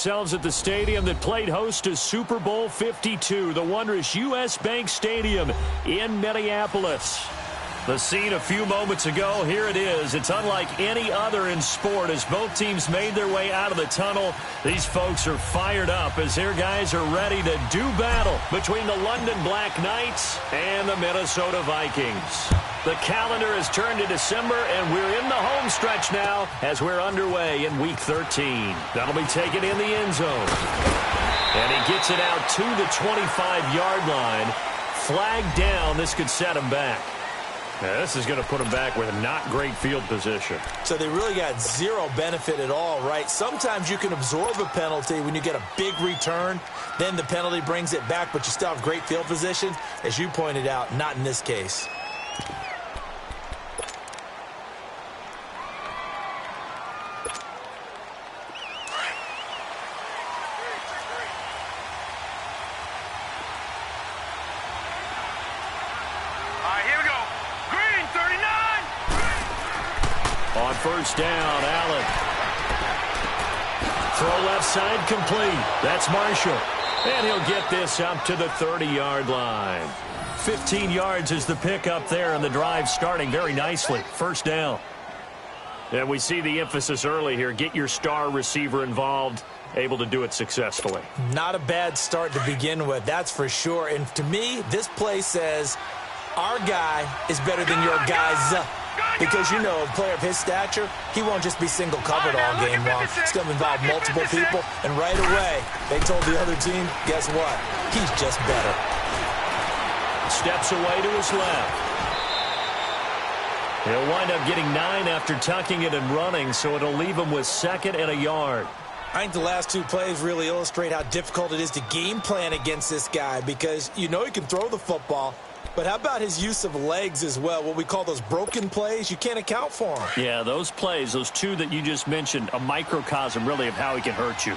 ourselves at the stadium that played host to Super Bowl 52, the wondrous U.S. Bank Stadium in Minneapolis. The scene a few moments ago, here it is. It's unlike any other in sport as both teams made their way out of the tunnel. These folks are fired up as their guys are ready to do battle between the London Black Knights and the Minnesota Vikings. The calendar has turned to December, and we're in the home stretch now as we're underway in Week 13. That'll be taken in the end zone. And he gets it out to the 25-yard line. Flag down. This could set him back. Now, this is going to put them back with a not great field position. So they really got zero benefit at all, right? Sometimes you can absorb a penalty when you get a big return. Then the penalty brings it back, but you still have great field position. As you pointed out, not in this case. On first down, Allen. Throw left side complete. That's Marshall. And he'll get this up to the 30-yard line. 15 yards is the pickup there, and the drive starting very nicely. First down. And we see the emphasis early here. Get your star receiver involved. Able to do it successfully. Not a bad start to begin with, that's for sure. And to me, this play says our guy is better than your guys. Because, you know, a player of his stature, he won't just be single covered all game long. It's going to involve multiple people. And right away, they told the other team, guess what? He's just better. Steps away to his left. He'll wind up getting 9 after tucking it and running, so it'll leave him with 2nd and a yard. I think the last two plays really illustrate how difficult it is to game plan against this guy because you know he can throw the football. But how about his use of legs as well? What we call those broken plays, you can't account for them. Yeah, those plays, those two that you just mentioned, a microcosm really of how he can hurt you.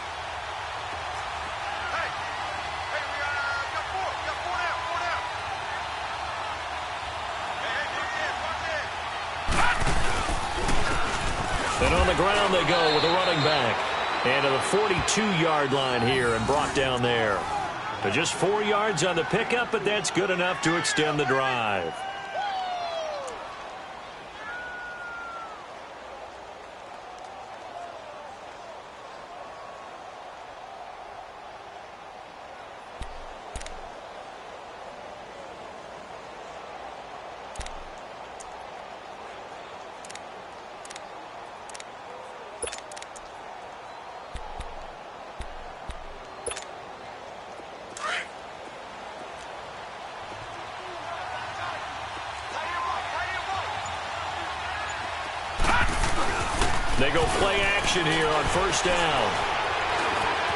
And on the ground they go with a running back. And to the 42-yard line here and brought down there. So just 4 yards on the pickup, but that's good enough to extend the drive. They go play action here on first down.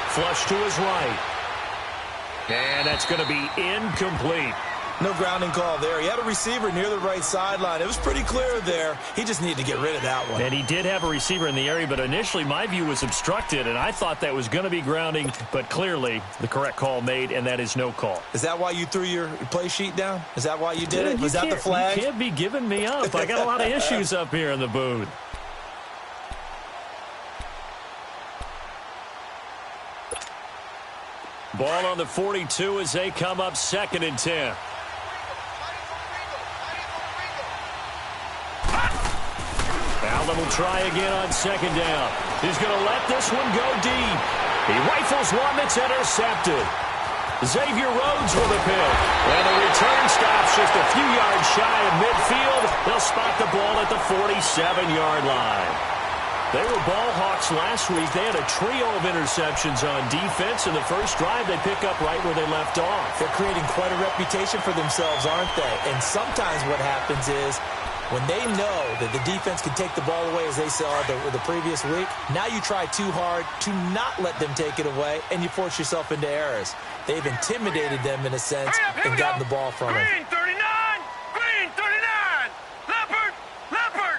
Flush to his right. And that's going to be incomplete. No grounding call there. He had a receiver near the right sideline. It was pretty clear there. He just needed to get rid of that one. And he did have a receiver in the area, but initially my view was obstructed, and I thought that was going to be grounding, but clearly the correct call made, and that is no call. Is that why you threw your play sheet down? Is that why you did it? Was that the flag? You can't be giving me up. I got a lot of issues up here in the booth. Ball on the 42 as they come up 2nd and 10. Allen will try again on 2nd down. He's going to let this one go deep. He rifles one that's intercepted. Xavier Rhodes with a pick. And the return stops just a few yards shy of midfield. They'll spot the ball at the 47-yard line. They were ball hawks last week. They had a trio of interceptions on defense. In the first drive, they pick up right where they left off. They're creating quite a reputation for themselves, aren't they? And sometimes what happens is when they know that the defense can take the ball away as they saw the previous week, now you try too hard to not let them take it away, and you force yourself into errors. They've intimidated them in a sense and gotten the ball from them. Green 39! Green 39! Leopard! Leopard!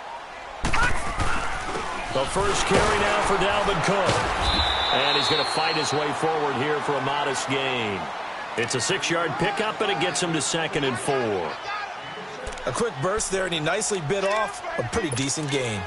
The first carry now for Dalvin Cook. And he's going to fight his way forward here for a modest gain. It's a 6-yard pickup, and it gets him to 2nd and 4. A quick burst there, and he nicely bit off a pretty decent gain.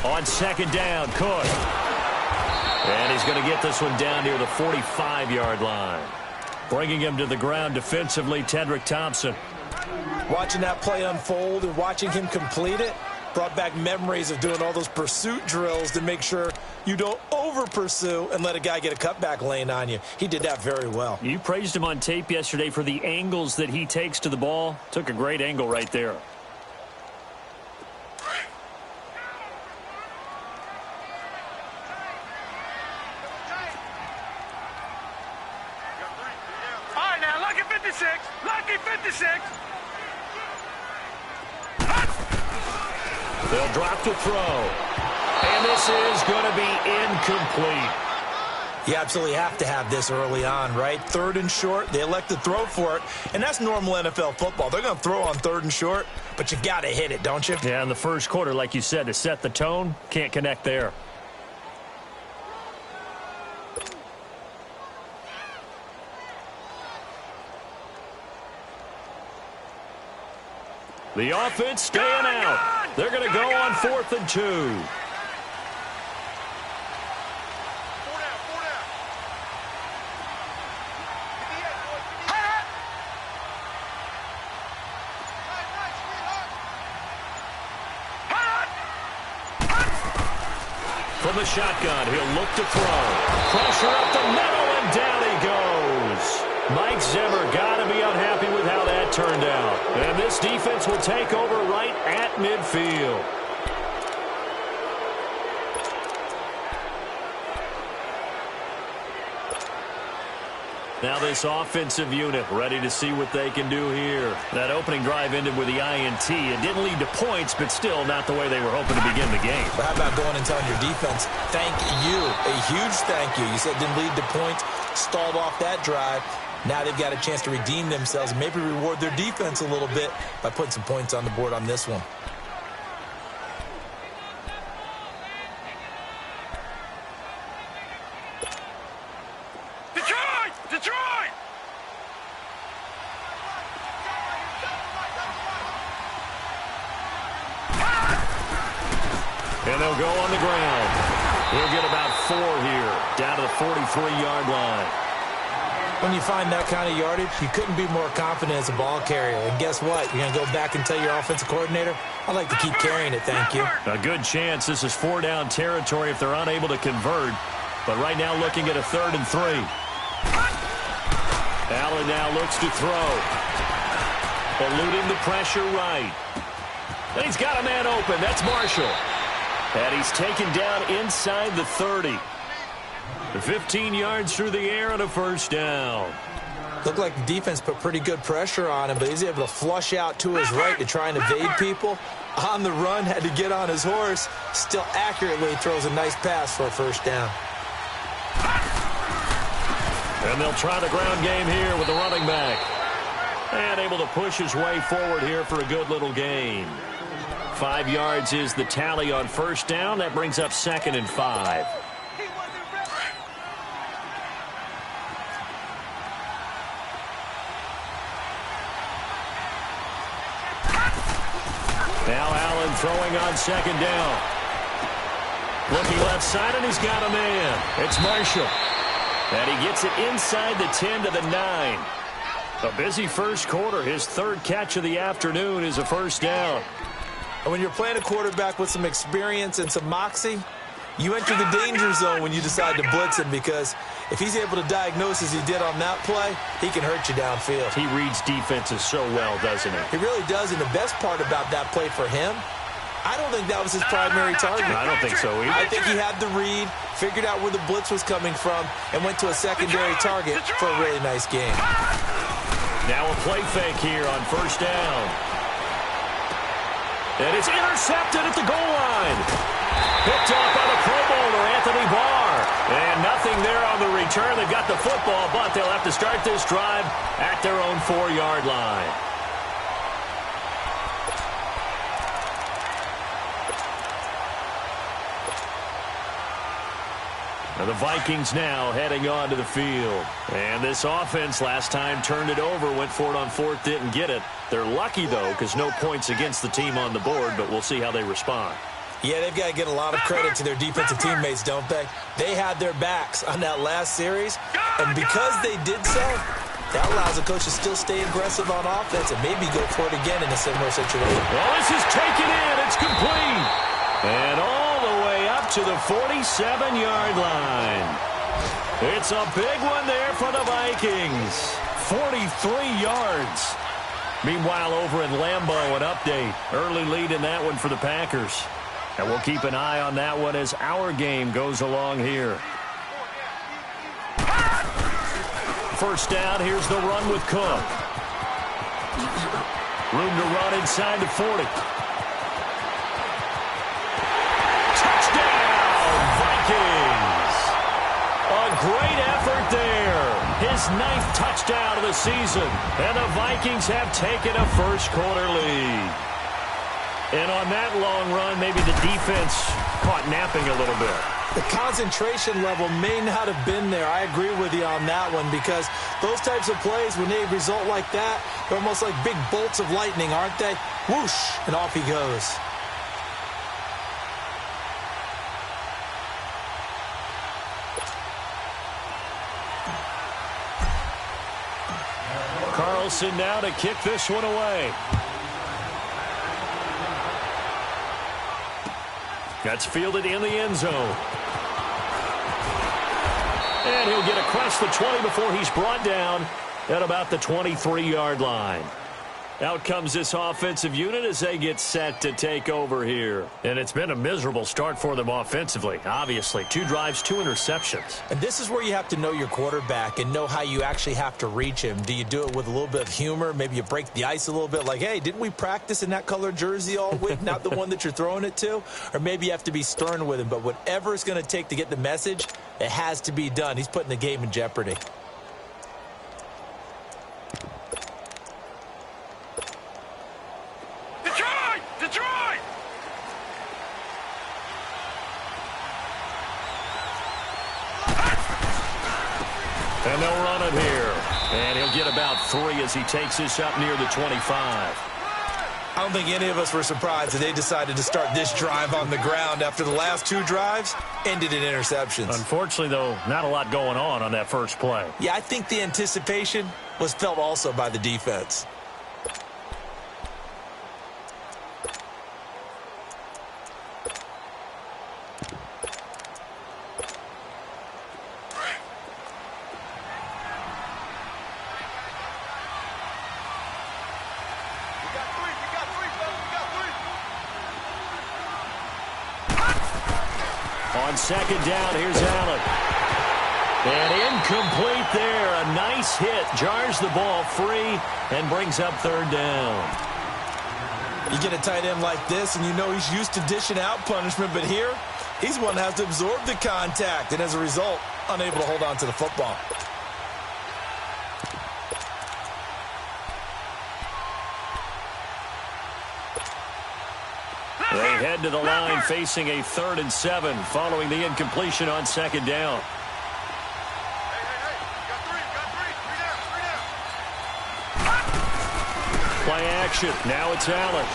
On second down, Cook. And he's going to get this one down near the 45-yard line. Bringing him to the ground defensively, Tedrick Thompson. Watching that play unfold and watching him complete it brought back memories of doing all those pursuit drills to make sure you don't over-pursue and let a guy get a cutback lane on you. He did that very well. You praised him on tape yesterday for the angles that he takes to the ball. Took a great angle right there. All right, now, lucky 56. Lucky 56. They'll drop to throw. And this is going to be incomplete. You absolutely have to have this early on, right? Third and short, they elect to throw for it, and that's normal NFL football. They're going to throw on third and short, but you got to hit it, don't you? Yeah, in the first quarter, like you said, to set the tone, can't connect there. The offense staying out. They're going to go on 4th and 2. From the shotgun, he'll look to throw. Pressure up the middle, and down he goes. Mike Zimmer got to be unhappy with how that turned out. And this defense will take over right at midfield. Now this offensive unit ready to see what they can do here. That opening drive ended with the INT. It didn't lead to points, but still not the way they were hoping to begin the game. But how about going and telling your defense, thank you, a huge thank you. You said it didn't lead to points, stalled off that drive. Now they've got a chance to redeem themselves and maybe reward their defense a little bit by putting some points on the board on this one. Detroit! Detroit! And they'll go on the ground. He'll get about 4 here, down to the 43-yard line. When you find that kind of yardage, you couldn't be more confident as a ball carrier. And guess what? You're going to go back and tell your offensive coordinator, I'd like to keep carrying it, thank you. A good chance this is 4-down territory if they're unable to convert. But right now looking at a 3rd and 3. Allen now looks to throw. Eluding the pressure right. And he's got a man open. That's Marshall. And he's taken down inside the 30. 15 yards through the air and a 1st down. Looked like the defense put pretty good pressure on him, but he's able to flush out to his right to try and evade people. On the run, had to get on his horse. Still accurately throws a nice pass for a 1st down. And they'll try the ground game here with the running back. And able to push his way forward here for a good little gain. 5 yards is the tally on 1st down. That brings up 2nd and 5. Now Allen throwing on 2nd down. Looking left side, and he's got a man. It's Marshall. And he gets it inside the 10 to the 9. A busy first quarter. His 3rd catch of the afternoon is a 1st down. And when you're playing a quarterback with some experience and some moxie, you enter the danger zone when you decide to blitz him, because if he's able to diagnose as he did on that play, he can hurt you downfield. He reads defenses so well, doesn't he? He really does, and the best part about that play for him, I don't think that was his primary target. I don't think so either. I think he had the read, figured out where the blitz was coming from, and went to a secondary target for a really nice game. Now a play fake here on 1st down. And it's intercepted at the goal line. Picked off by the Pro Bowler, Anthony Barr. And nothing there on the return. They've got the football, but they'll have to start this drive at their own 4-yard line. And the Vikings now heading onto the field. And this offense last time turned it over, went for it on 4th, didn't get it. They're lucky, though, because no points against the team on the board, but we'll see how they respond. Yeah, they've got to get a lot of credit to their defensive teammates, don't they? They had their backs on that last series, and because they did so, that allows the coach to still stay aggressive on offense and maybe go for it again in a similar situation. Well, this is taken in. It's complete. And all the way up to the 47-yard line. It's a big one there for the Vikings. 43 yards. Meanwhile, over in Lambeau, an update. Early lead in that one for the Packers. And we'll keep an eye on that one as our game goes along here. First down, here's the run with Cook. Room to run inside the 40. Touchdown, Vikings! A great effort there. His 9th touchdown of the season. And the Vikings have taken a first-quarter lead. And on that long run, maybe the defense caught napping a little bit. The concentration level may not have been there. I agree with you on that one because those types of plays, when they result like that, they're almost like big bolts of lightning, aren't they? Whoosh, and off he goes. Carlson now to kick this one away. That's fielded in the end zone. And he'll get across the 20 before he's brought down at about the 23-yard line. Out comes this offensive unit as they get set to take over here. And it's been a miserable start for them offensively, obviously. 2 drives, 2 interceptions. And this is where you have to know your quarterback and know how you actually have to reach him. Do you do it with a little bit of humor? Maybe you break the ice a little bit like, hey, didn't we practice in that color jersey all week? Not the one that you're throwing it to? Or maybe you have to be stern with him. But whatever it's going to take to get the message, it has to be done. He's putting the game in jeopardy. And they'll run it here. And he'll get about 3 as he takes this up near the 25. I don't think any of us were surprised that they decided to start this drive on the ground after the last 2 drives ended in interceptions. Unfortunately, though, not a lot going on that first play. Yeah, I think the anticipation was felt also by the defense. On second down, here's Allen. And incomplete there. A nice hit. Jars the ball free and brings up 3rd down. You get a tight end like this, and you know he's used to dishing out punishment, but here, he's one that has to absorb the contact, and as a result, unable to hold on to the football. They head to the line facing a 3rd and 7 following the incompletion on second down. Play action. Now it's Allen.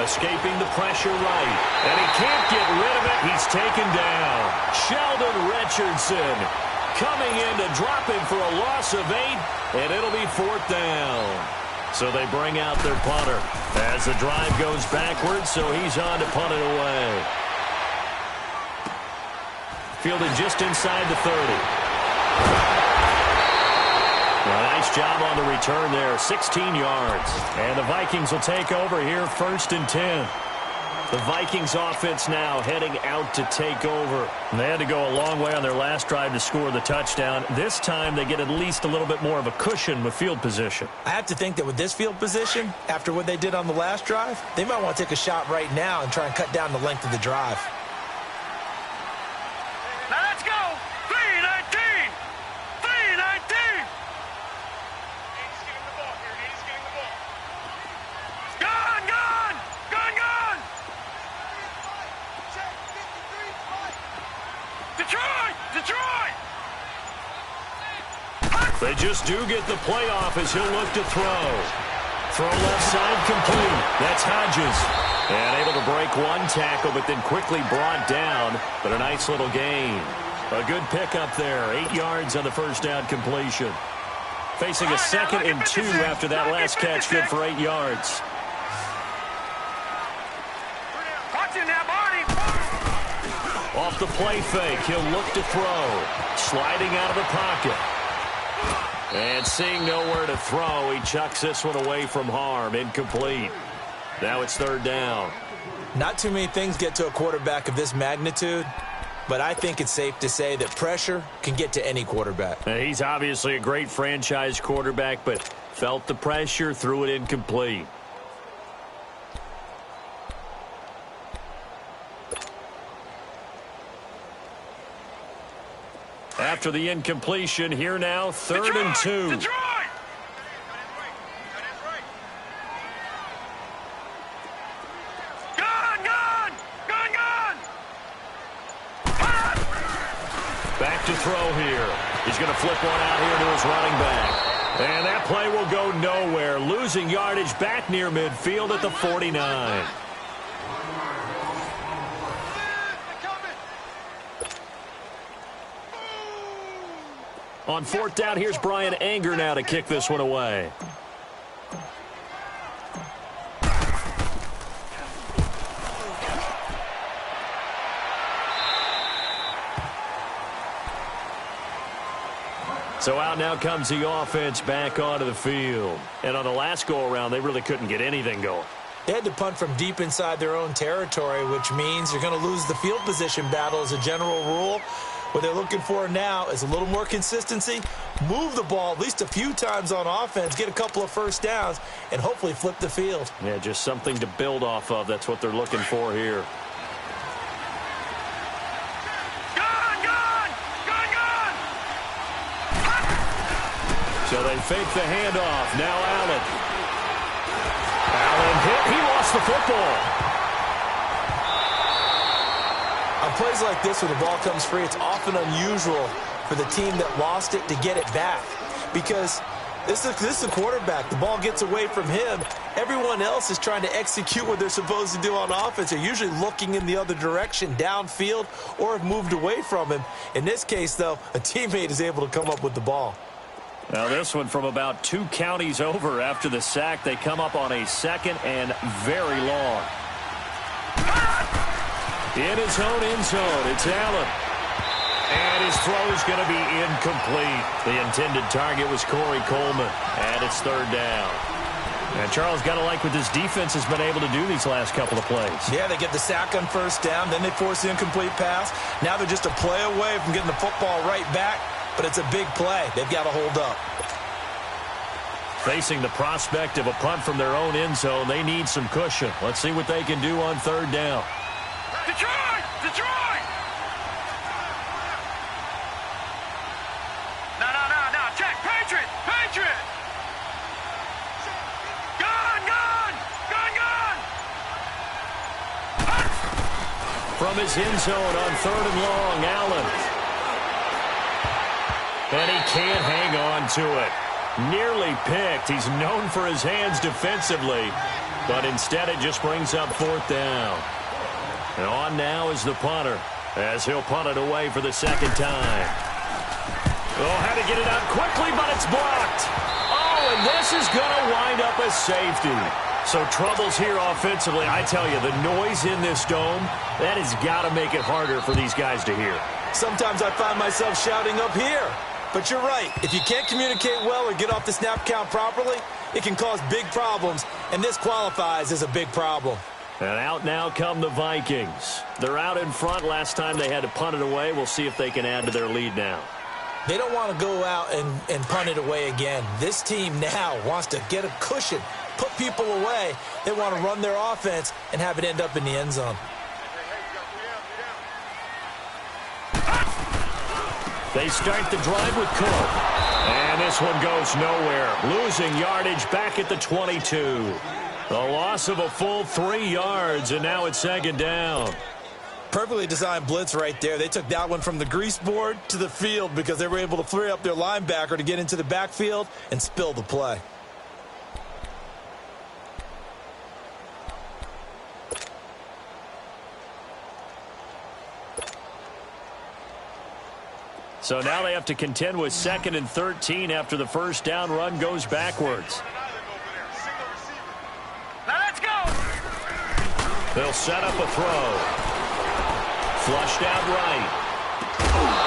Escaping the pressure right. And he can't get rid of it. He's taken down. Sheldon Richardson coming in to drop him for a loss of 8. And it'll be 4th down. So they bring out their punter as the drive goes backwards, so he's on to punt it away. Fielded just inside the 30. Well, nice job on the return there, 16 yards. And the Vikings will take over here, 1st and 10. The Vikings offense now heading out to take over. And they had to go a long way on their last drive to score the touchdown. This time they get at least a little bit more of a cushion with field position. I have to think that with this field position, after what they did on the last drive, they might want to take a shot right now and try and cut down the length of the drive. Now let's go! 3-19! 3-19! He's getting the ball here. He's getting the ball. Gone! Gone! Gone! Gone! Detroit! Detroit! They just do get the playoff as he'll look to throw. Throw left side complete. That's Hodges. And able to break one tackle, but then quickly brought down. But a nice little gain. A good pickup there. 8 yards on the first down completion. Facing a 2nd and 2 after that last catch, good for 8 yards. Off the play fake, he'll look to throw. Sliding out of the pocket. And seeing nowhere to throw, he chucks this one away from harm. Incomplete. Now it's 3rd down. Not too many things get to a quarterback of this magnitude, but I think it's safe to say that pressure can get to any quarterback. He's obviously a great franchise quarterback, but felt the pressure, threw it incomplete. After the incompletion, here now, 3rd and 2. Detroit! Back to throw here. He's going to flip one out here to his running back. And that play will go nowhere. Losing yardage back near midfield at the 49. On 4th down, here's Brian Anger now to kick this one away. So out now comes the offense back onto the field. And on the last go-around, they really couldn't get anything going. They had to punt from deep inside their own territory, which means you're going to lose the field position battle as a general rule. What they're looking for now is a little more consistency, move the ball at least a few times on offense, get a couple of first downs, and hopefully flip the field. Yeah, just something to build off of. That's what they're looking for here. So they fake the handoff. Now Allen. Allen hit. He lost the football. On plays like this, when the ball comes free, it's often unusual for the team that lost it to get it back. Because this is a quarterback. The ball gets away from him. Everyone else is trying to execute what they're supposed to do on offense. They're usually looking in the other direction, downfield, or have moved away from him. In this case, though, a teammate is able to come up with the ball. Now this one from about 2 counties over after the sack. They come up on a 2nd and very long. In his own end zone, it's Allen. And his throw is going to be incomplete. The intended target was Corey Coleman. And it's 3rd down. And Charles, got to like what this defense has been able to do these last couple of plays. Yeah, they get the sack on 1st down. Then they force the incomplete pass. Now they're just a play away from getting the football right back. But it's a big play. They've got to hold up. Facing the prospect of a punt from their own end zone, they need some cushion. Let's see what they can do on 3rd down. Detroit! Detroit! No. Check. Patriot! Patriot! Gun! From his end zone on 3rd and long, Allen. And he can't hang on to it. Nearly picked. He's known for his hands defensively. But instead it just brings up 4th down. And on now is the punter, as he'll punt it away for the 2nd time. Oh, had to get it out quickly, but it's blocked. Oh, and this is going to wind up a safety. So troubles here offensively. I tell you, the noise in this dome, that has got to make it harder for these guys to hear. Sometimes I find myself shouting up here. But you're right. If you can't communicate well or get off the snap count properly, it can cause big problems, and this qualifies as a big problem. And out now come the Vikings. They're out in front. Last time they had to punt it away. We'll see if they can add to their lead now. They don't want to go out and punt it away again. This team now wants to get a cushion, put people away. They want to run their offense and have it end up in the end zone. They start the drive with Cook. And this one goes nowhere. Losing yardage back at the 22. The loss of a full 3 yards, and now it's 2nd down. Perfectly designed blitz right there. They took that one from the grease board to the field because they were able to free up their linebacker to get into the backfield and spill the play. So now they have to contend with 2nd and 13 after the first down run goes backwards. Now let's go. They'll set up a throw. Flushed out right.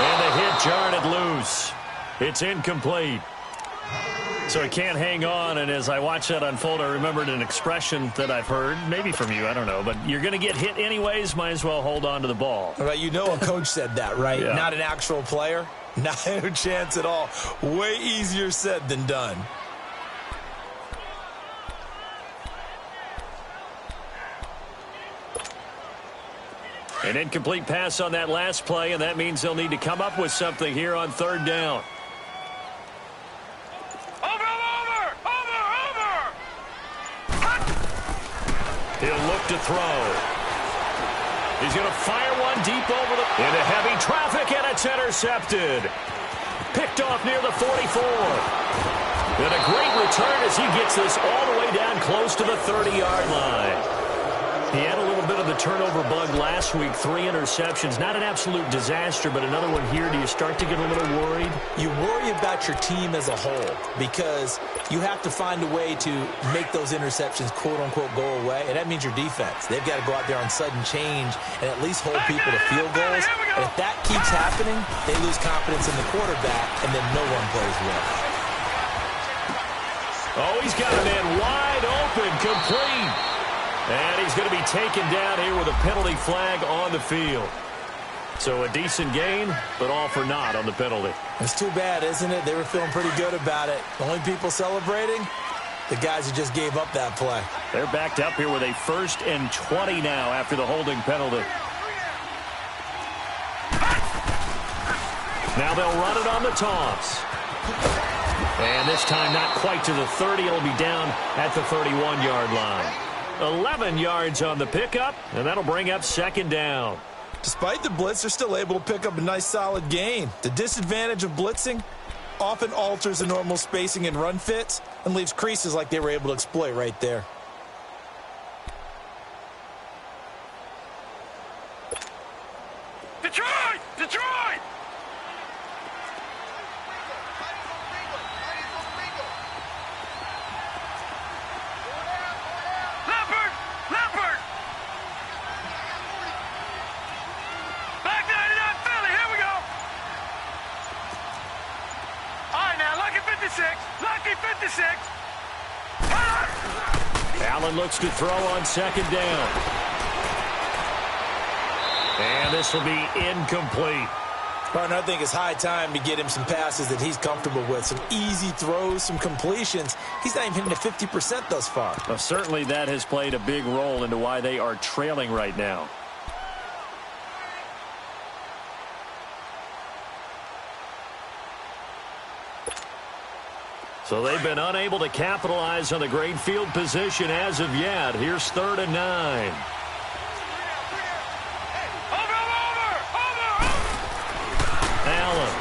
And the hit jarred loose. It's incomplete. So he can't hang on, and as I watch that unfold, I remembered an expression that I've heard, maybe from you, I don't know, but you're going to get hit anyways, might as well hold on to the ball. Right, you know a coach said that, right? Yeah. Not an actual player. Not a chance at all. Way easier said than done. An incomplete pass on that last play, and that means they'll need to come up with something here on 3rd down. He'll look to throw. He's going to fire one deep into heavy traffic, and it's intercepted. Picked off near the 44. And a great return as he gets this all the way down close to the 30-yard line. He had a little bit of the turnover bug last week, 3 interceptions. Not an absolute disaster, but another one here. Do you start to get a little worried? You worry about your team as a whole because you have to find a way to make those interceptions, quote-unquote, go away, and that means your defense. They've got to go out there on sudden change and at least hold people to field goals. And if that keeps happening, they lose confidence in the quarterback, and then no one plays well. Oh, he's got a man wide open, complete. And he's going to be taken down here with a penalty flag on the field. So a decent gain, but all for naught on the penalty. It's too bad, isn't it? They were feeling pretty good about it. The only people celebrating, the guys who just gave up that play. They're backed up here with a 1st and 20 now after the holding penalty. Now they'll run it on the toss. And this time not quite to the 30. It'll be down at the 31-yard line. 11 yards on the pickup, and that'll bring up 2nd down. Despite the blitz, they're still able to pick up a nice, solid gain. The disadvantage of blitzing often alters the normal spacing and run fits and leaves creases like they were able to exploit right there. Detroit! Detroit! Back 99 Philly, here we go. All right, now, lucky 56. Lucky 56. Allen looks to throw on 2nd down. And this will be incomplete. Partner, I think it's high time to get him some passes that he's comfortable with. Some easy throws, some completions. He's not even hitting the 50% thus far. Well, certainly that has played a big role into why they are trailing right now. So they've been unable to capitalize on the great field position as of yet. Here's 3rd and 9. Allen.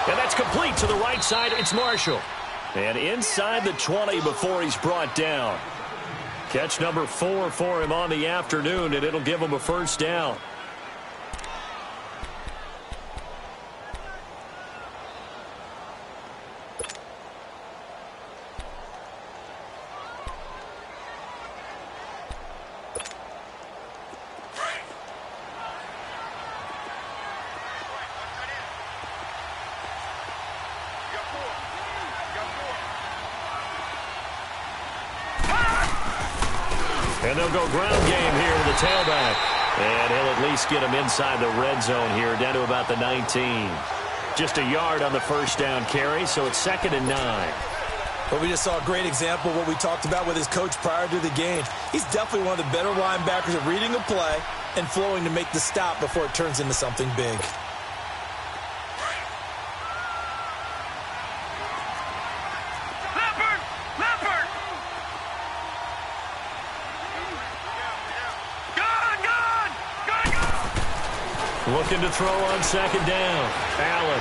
And that's complete to the right side. It's Marshall. And inside the 20 before he's brought down. Catch number 4 for him on the afternoon, and it'll give him a 1st down. And they'll go ground game here with the tailback. And he'll at least get him inside the red zone here, down to about the 19. Just a yard on the 1st down carry, so it's 2nd and 9. But we just saw a great example of what we talked about with his coach prior to the game. He's definitely one of the better linebackers at reading a play and flowing to make the stop before it turns into something big. Looking to throw on 2nd down. Allen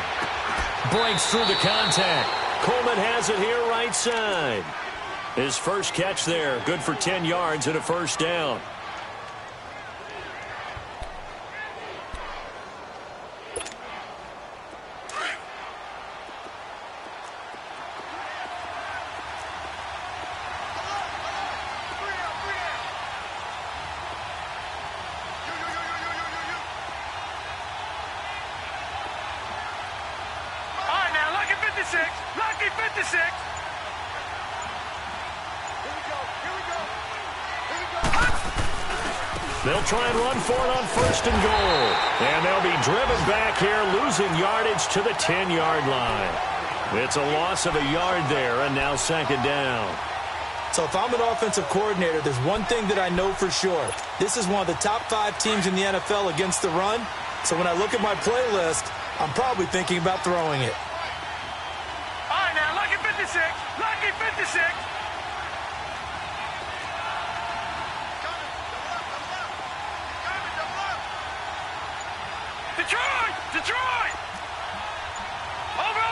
breaks through the contact. Coleman has it here right side. His first catch there, good for 10 yards and a 1st down. 56. Lucky 56. They'll try and run for it on 1st and goal. And they'll be driven back here, losing yardage to the 10-yard line. It's a loss of a yard there, and now 2nd down. So if I'm an offensive coordinator, there's one thing that I know for sure. This is one of the top 5 teams in the NFL against the run. So when I look at my playlist, I'm probably thinking about throwing it. All right, now, lucky 56. Lucky 56. Detroit! Detroit! Over!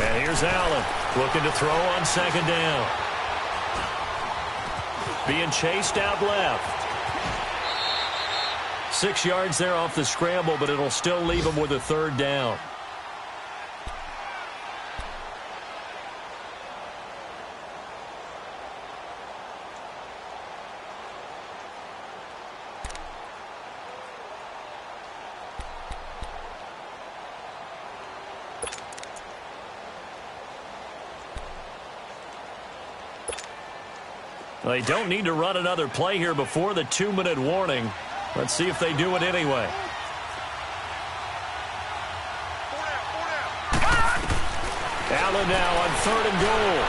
And here's Allen looking to throw on 2nd down. Being chased out left. 6 yards there off the scramble, but it'll still leave him with a 3rd down. They don't need to run another play here before the 2-minute warning. Let's see if they do it anyway. Allen now on 3rd and goal.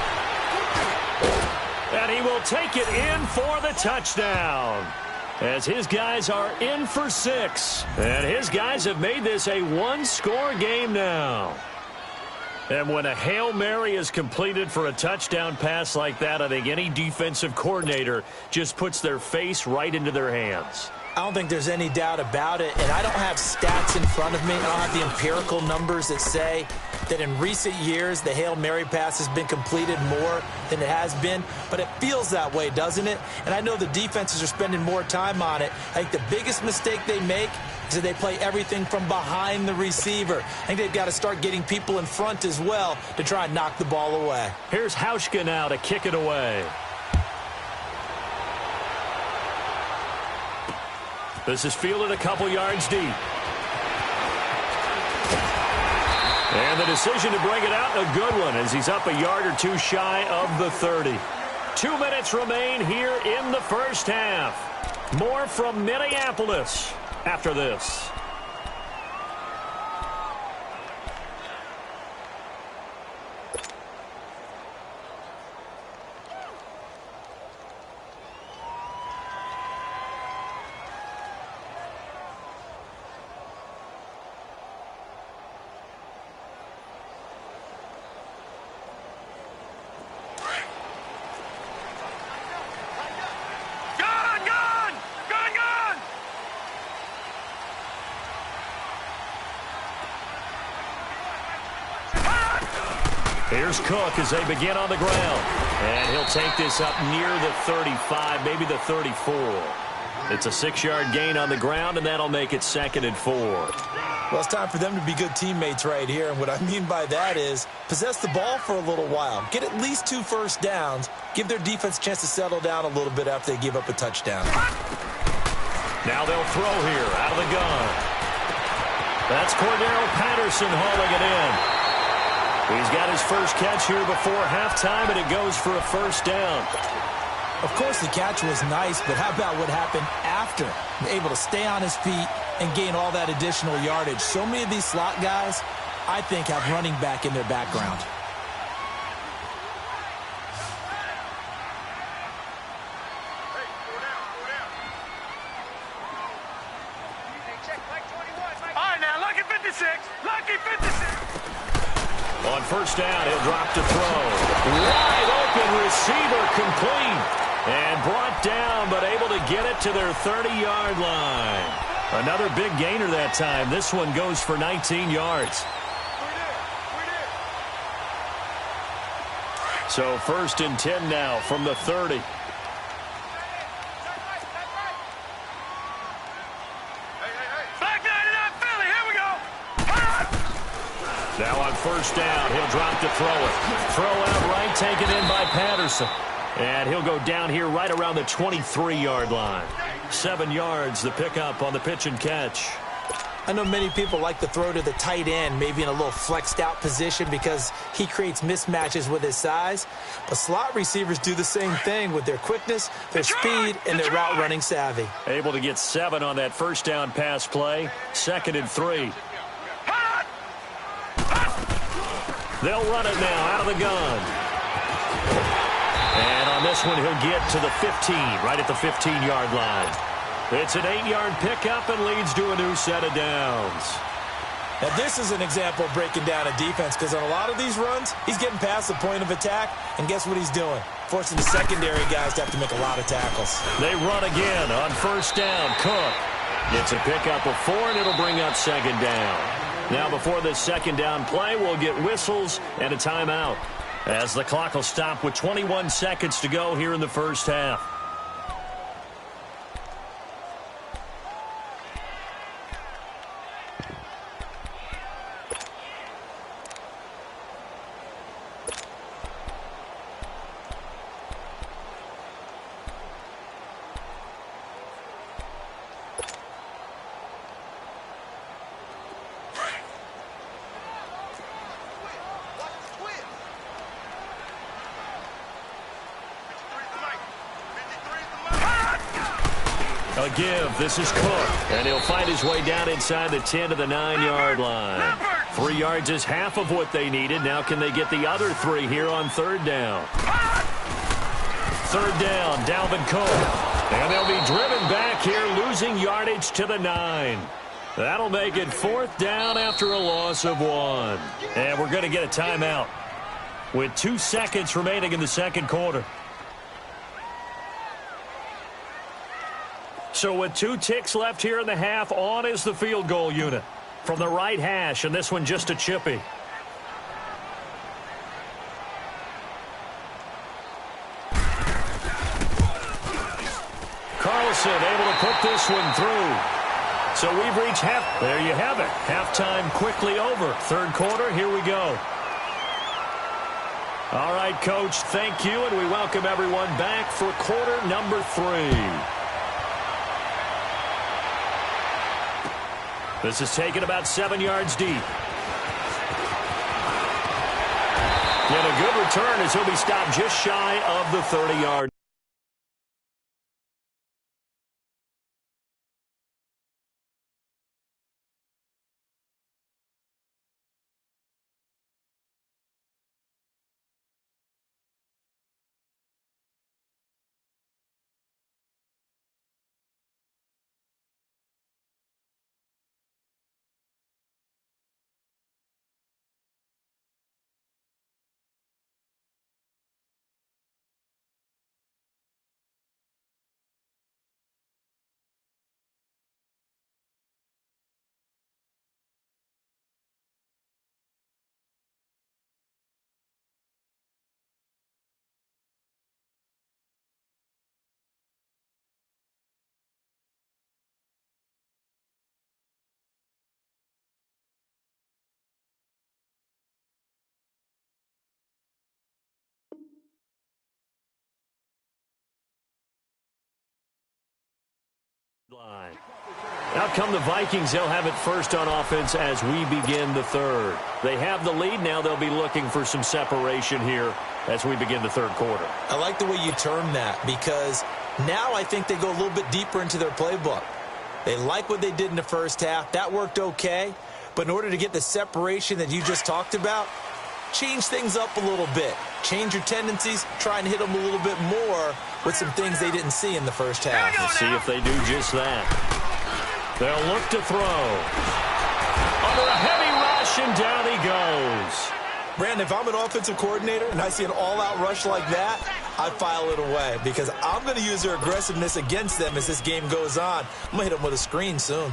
And he will take it in for the touchdown. As his guys are in for 6. And his guys have made this a 1-score game now. And when a Hail Mary is completed for a touchdown pass like that, I think any defensive coordinator just puts their face right into their hands. I don't think there's any doubt about it, and I don't have stats in front of me. I don't have the empirical numbers that say that in recent years the Hail Mary pass has been completed more than it has been, but it feels that way, doesn't it? And I know the defenses are spending more time on it. I think the biggest mistake they make is that they play everything from behind the receiver. I think they've got to start getting people in front as well to try and knock the ball away. Here's Hauschka now to kick it away. This is fielded a couple yards deep. And the decision to bring it out, a good one, as he's up a yard or 2 shy of the 30. 2 minutes remain here in the first half. More from Minneapolis after this. Here's Cook as they begin on the ground. And he'll take this up near the 35, maybe the 34. It's a 6-yard gain on the ground, and that'll make it 2nd and 4. Well, it's time for them to be good teammates right here. And what I mean by that is possess the ball for a little while. Get at least 2 first downs. Give their defense a chance to settle down a little bit after they give up a touchdown. Now they'll throw here out of the gun. That's Cordero Patterson hauling it in. He's got his first catch here before halftime, and it goes for a 1st down. Of course, the catch was nice, but how about what happened after? Able to stay on his feet and gain all that additional yardage. So many of these slot guys, I think, have running back in their background. All right, now, lucky 56. Lucky 56. On 1st down, he'll drop to throw. Wide open receiver complete. And brought down, but able to get it to their 30-yard line. Another big gainer that time. This one goes for 19 yards. So 1st and 10 now from the 30. Now on 1st down, he'll drop to throw it. Throw out right, taken in by Patterson. And he'll go down here right around the 23-yard line. 7 yards, the pickup on the pitch and catch. I know many people like to throw to the tight end, maybe in a little flexed out position because he creates mismatches with his size. But slot receivers do the same thing with their quickness, their speed, and their route running savvy. Able to get 7 on that first down pass play. 2nd and 3. They'll run it now out of the gun. And on this one, he'll get to the 15, right at the 15-yard line. It's an 8-yard pickup and leads to a new set of downs. Now, this is an example of breaking down a defense because on a lot of these runs, he's getting past the point of attack, and guess what he's doing? Forcing the secondary guys to have to make a lot of tackles. They run again on first down. Cook gets a pickup of 4, and it'll bring up 2nd down. Now, before this 2nd down play, we'll get whistles and a timeout as the clock will stop with 21 seconds to go here in the first half. A give. This is Cook. And he'll find his way down inside the 10 to the 9-yard line. 3 yards is half of what they needed. Now can they get the other 3 here on 3rd down? 3rd down, Dalvin Cook. And they'll be driven back here, losing yardage to the 9. That'll make it 4th down after a loss of 1. And we're going to get a timeout with 2 seconds remaining in the 2nd quarter. So with 2 ticks left here in the half, on is the field goal unit from the right hash, and this one just a chippy. Carlson able to put this one through. So we've reached half. There you have it. Halftime quickly over. 3rd quarter, here we go. All right, Coach, thank you, and we welcome everyone back for quarter number 3. This is taken about 7 yards deep. And a good return as he'll be stopped just shy of the 30-yard. Out come the Vikings. They'll have it first on offense as we begin the 3rd. They have the lead. Now they'll be looking for some separation here as we begin the 3rd quarter. I like the way you term that because now I think they go a little bit deeper into their playbook. They like what they did in the first half. That worked okay. But in order to get the separation that you just talked about, change things up a little bit. Change your tendencies. Try and hit them a little bit more with some things they didn't see in the first half. We'll see if they do just that. They'll look to throw. Under a heavy rush, and down he goes. Brandon, if I'm an offensive coordinator and I see an all-out rush like that, I file it away because I'm going to use their aggressiveness against them as this game goes on. I'm going to hit them with a screen soon.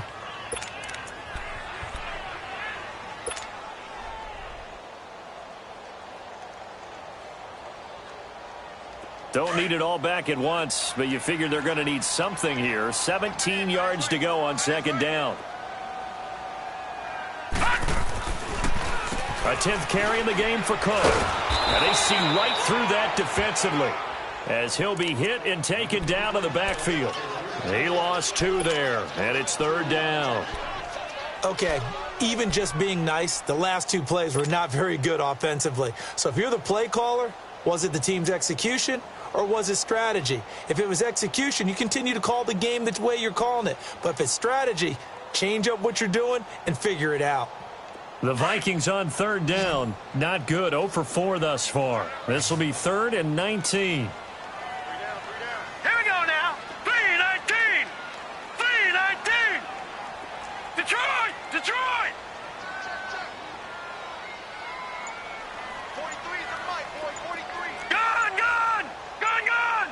Don't need it all back at once, but you figure they're going to need something here. 17 yards to go on 2nd down. A 10th carry in the game for Cook. And they see right through that defensively as he'll be hit and taken down to the backfield. He lost 2 there, and it's 3rd down. Okay, even just being nice, the last two plays were not very good offensively. So if you're the play caller, was it the team's execution or was it strategy? If it was execution, you continue to call the game the way you're calling it. But if it's strategy, change up what you're doing and figure it out. The Vikings on third down. Not good. 0 for 4 thus far. This will be 3rd and 19. Here we go now. 3-19. 3-19. Detroit! Detroit! 43 is the mic, boy. 43. Gone, gone! Gone, gone!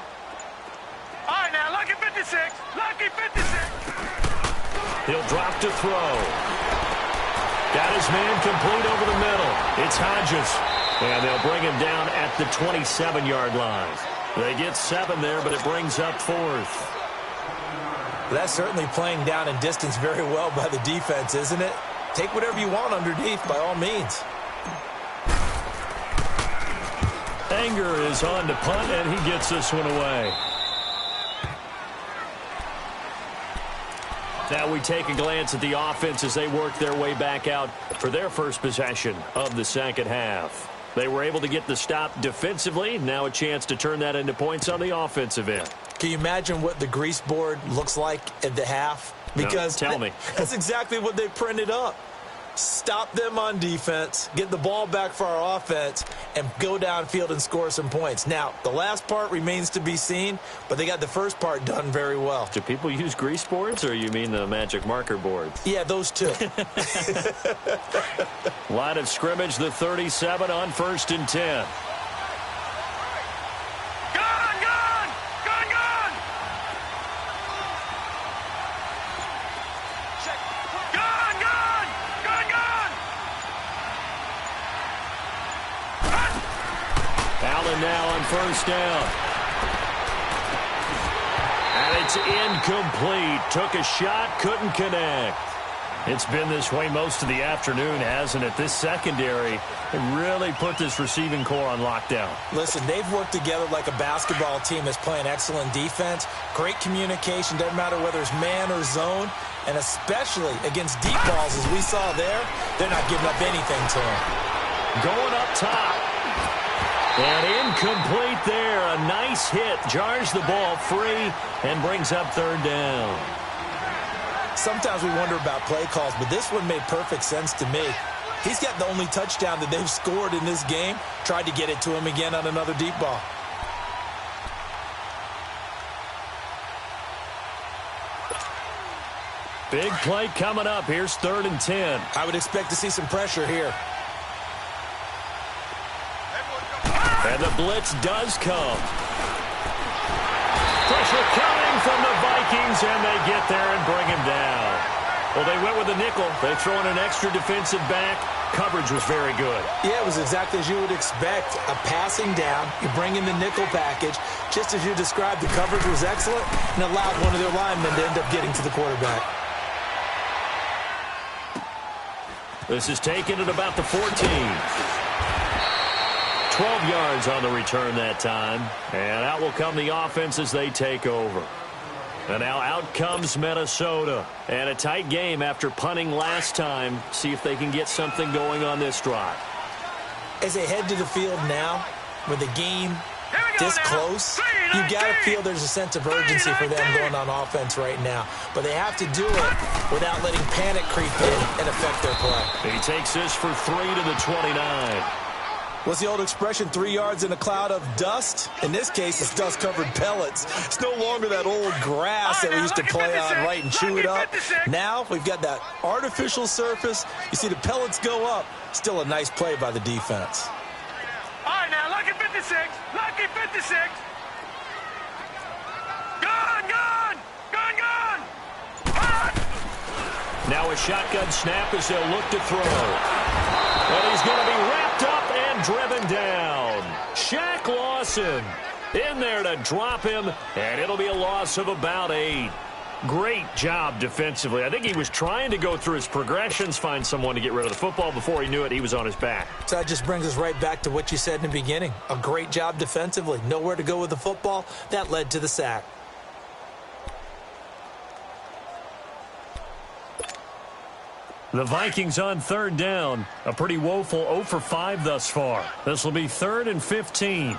All right, now, lucky 56. Lucky 56. He'll drop to throw. Got his man complete over the middle. It's Hodges. And they'll bring him down at the 27-yard line. They get 7 there, but it brings up 4th. That's certainly playing down in distance very well by the defense, isn't it? Take whatever you want underneath, by all means. Anger is on to punt, and he gets this one away. Now we take a glance at the offense as they work their way back out for their first possession of the second half. They were able to get the stop defensively. Now a chance to turn that into points on the offensive end. Can you imagine what the grease board looks like at the half? Because no, tell me. That's exactly what they printed up. Stop them on defense, get the ball back for our offense, and go downfield and score some points. Now, the last part remains to be seen, but they got the first part done very well. Do people use grease boards, or you mean the magic marker boards? Yeah, those two. Line of scrimmage, the 37 on 1st and 10. Now on 1st down. And it's incomplete. Took a shot, couldn't connect. It's been this way most of the afternoon, hasn't it? This secondary really put this receiving core on lockdown. Listen, they've worked together like a basketball team that's playing excellent defense. Great communication, doesn't matter whether it's man or zone. And especially against deep balls, as we saw there, they're not giving up anything to them. Going up top. And incomplete there. A nice hit. Jars the ball free and brings up 3rd down. Sometimes we wonder about play calls, but this one made perfect sense to me. He's got the only touchdown that they've scored in this game. Tried to get it to him again on another deep ball. Big play coming up. Here's 3rd and 10. I would expect to see some pressure here. And the blitz does come. Pressure coming from the Vikings, and they get there and bring him down. Well, they went with a nickel. They throw in an extra defensive back. Coverage was very good. Yeah, it was exactly as you would expect. A passing down. You bring in the nickel package. Just as you described, the coverage was excellent and allowed one of their linemen to end up getting to the quarterback. This is taken at about the 14. 12 yards on the return that time. And out will come the offense as they take over. And now out comes Minnesota. And a tight game after punting last time. See if they can get something going on this drive. As they head to the field now, with the game this close, you got to feel there's a sense of urgency for them going on offense right now. But they have to do it without letting panic creep in and affect their play. He takes this for 3 to the 29. What's the old expression, 3 yards in a cloud of dust? In this case, it's dust-covered pellets. It's no longer that old grass that we used to play on, right, and chew it up. Now we've got that artificial surface. You see the pellets go up. Still a nice play by the defense. All right, now, lucky 56. Lucky 56. Gone, gone. Gone, gone. Hot. Now a shotgun snap as they'll look to throw. And he's going to be wrapped up and driven down. Shaq Lawson in there to drop him, and it'll be a loss of about 8. Great job defensively. I think he was trying to go through his progressions, find someone to get rid of the football. Before he knew it, he was on his back. So that just brings us right back to what you said in the beginning. A great job defensively. Nowhere to go with the football. That led to the sack. The Vikings on third down. A pretty woeful 0 for 5 thus far. This will be 3rd and 15.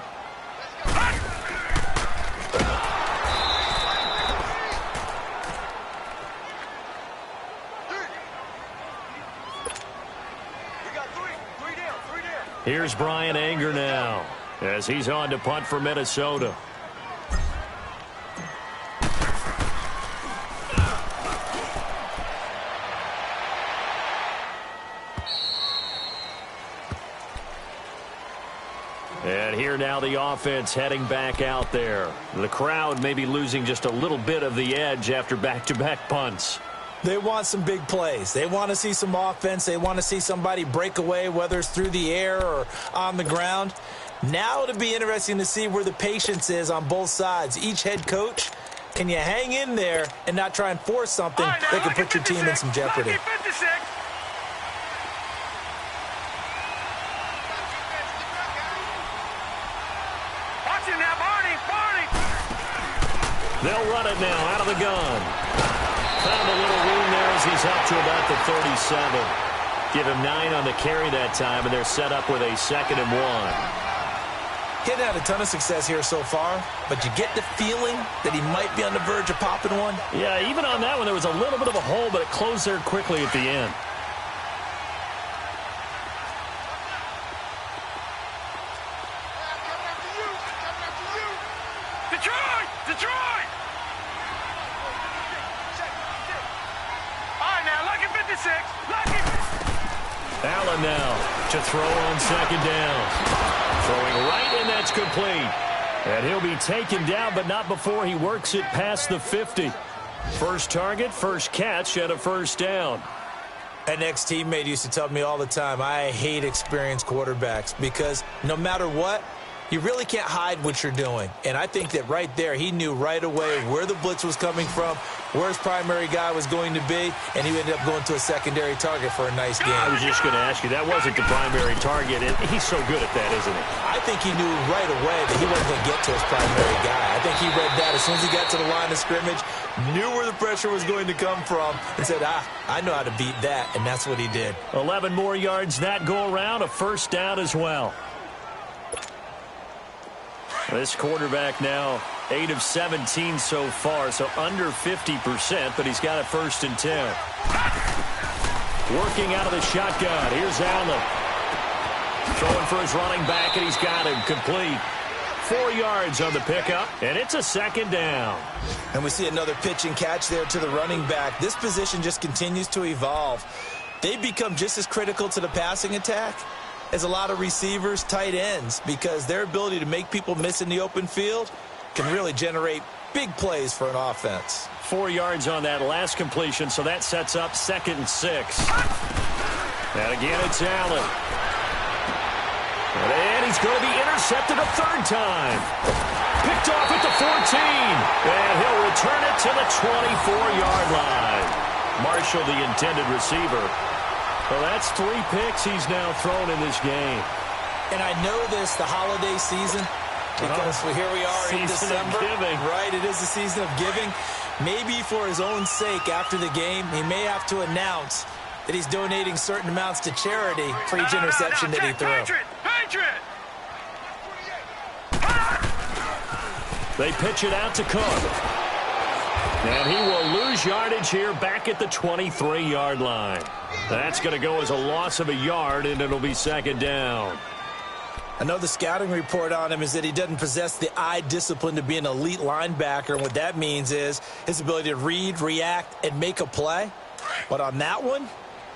Here's Brian Anger now as he's on to punt for Minnesota. And here now the offense heading back out there. The crowd may be losing just a little bit of the edge after back-to-back punts. They want some big plays. They want to see some offense. They want to see somebody break away, whether it's through the air or on the ground. Now it'll be interesting to see where the patience is on both sides. Each head coach, can you hang in there and not try and force something that could put your team in some jeopardy? They'll run it now out of the gun. Found a little room there as he's up to about the 37. Give him 9 on the carry that time, and they're set up with a 2nd and 1. He hadn't had a ton of success here so far, but you get the feeling that he might be on the verge of popping one. Yeah, even on that one, there was a little bit of a hole, but it closed there quickly at the end. Detroit! All right, now, lucky 56. Lucky. Allen now to throw on 2nd down. Throwing right, and that's complete. And he'll be taken down, but not before he works it past the 50. First target, first catch, and a 1st down. An ex-teammate used to tell me all the time, I hate experienced quarterbacks because no matter what, you really can't hide what you're doing. And I think that right there, he knew right away where the blitz was coming from, where his primary guy was going to be, and he ended up going to a secondary target for a nice game. I was just going to ask you, that wasn't the primary target. He's so good at that, isn't he? I think he knew right away that he wasn't going to get to his primary guy. I think he read that as soon as he got to the line of scrimmage, knew where the pressure was going to come from, and said, I know how to beat that, and that's what he did. 11 more yards that go around, a 1st down as well. This quarterback now 8 of 17 so far, so under 50%, but he's got a 1st and 10. Working out of the shotgun. Here's Allen. Throwing for his running back, and he's got him complete. 4 yards on the pickup, and it's a 2nd down. And we see another pitch and catch there to the running back. This position just continues to evolve. They've become just as critical to the passing attack as a lot of receivers, tight ends, because their ability to make people miss in the open field can really generate big plays for an offense. 4 yards on that last completion, so that sets up 2nd and 6. And again, it's Allen. And he's going to be intercepted a 3rd time. Picked off at the 14. And he'll return it to the 24-yard line. Marshall, the intended receiver. Well, that's 3 picks he's now thrown in this game. And I know this, the holiday season, because here we are in December. Right, it is the season of giving. Maybe for his own sake after the game, he may have to announce that he's donating certain amounts to charity for each interception that he threw. They pitch it out to Cook. And he will lose yardage here back at the 23-yard line. That's going to go as a loss of a yard, and it'll be 2nd down. I know the scouting report on him is that he doesn't possess the eye discipline to be an elite linebacker, and what that means is his ability to read, react, and make a play. But on that one,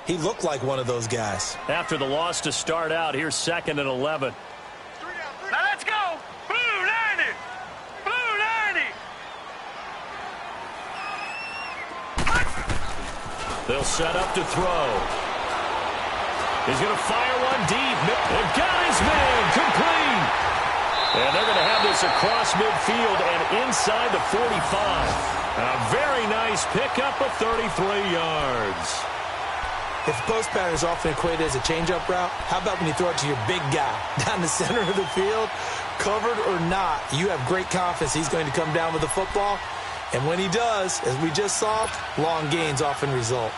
he looked like one of those guys. After the loss to start out, here's 2nd and 11. Now let's go! Blue 90! Blue 90! They'll set up to throw. He's going to fire one deep. And got his man complete. And they're going to have this across midfield and inside the 45. A very nice pickup of 33 yards. If the post pattern is often equated as a change-up route, how about when you throw it to your big guy down the center of the field? Covered or not, you have great confidence he's going to come down with the football. And when he does, as we just saw, long gains often result.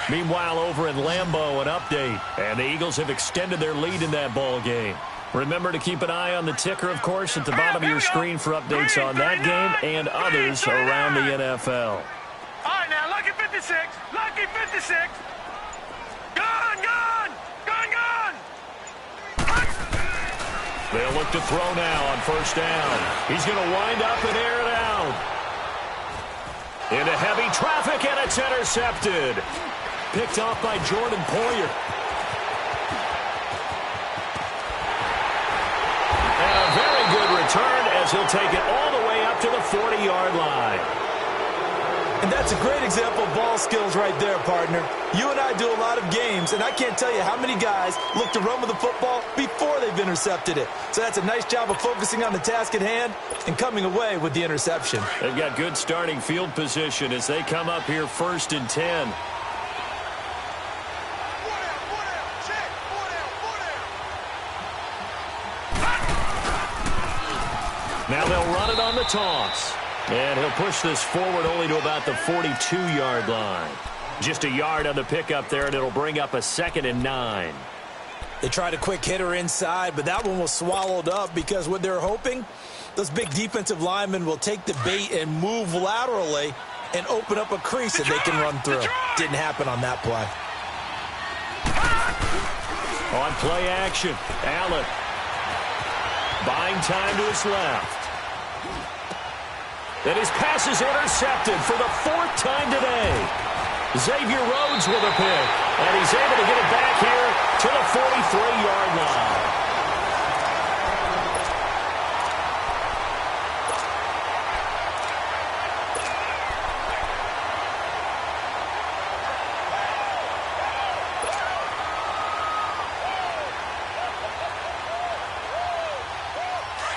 Meanwhile, over in Lambeau, an update. And the Eagles have extended their lead in that ball game. Remember to keep an eye on the ticker, of course, at the bottom of your screen for updates on that game and others around the NFL. All right, now, lucky 56. Lucky 56. Gun, gun. Gun, gun. They'll look to throw now on first down. He's going to wind up and air it out. Into heavy traffic, and it's intercepted. Picked off by Jordan Poyer. And a very good return as he'll take it all the way up to the 40-yard line. And that's a great example of ball skills right there, partner. You and I do a lot of games, and I can't tell you how many guys look to run with the football before they've intercepted it. So that's a nice job of focusing on the task at hand and coming away with the interception. They've got good starting field position as they come up here 1st and 10. Now they'll run it on the toss. And he'll push this forward only to about the 42-yard line. Just a yard on the pickup there, and it'll bring up a 2nd and 9. They tried a quick hitter inside, but that one was swallowed up because what they're hoping, those big defensive linemen will take the bait and move laterally and open up a crease that they can run through. Didn't happen on that play. On play action, Allen. Buying time to his left. And his pass is intercepted for the 4th time today. Xavier Rhodes with a pick. And he's able to get it back here to the 43-yard line.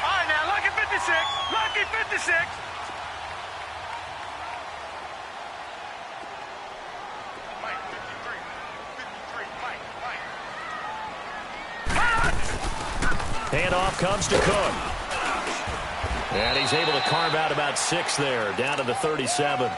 All right, now, lucky 56. Lucky 56. Handoff comes to Cook. And he's able to carve out about 6 there, down to the 37.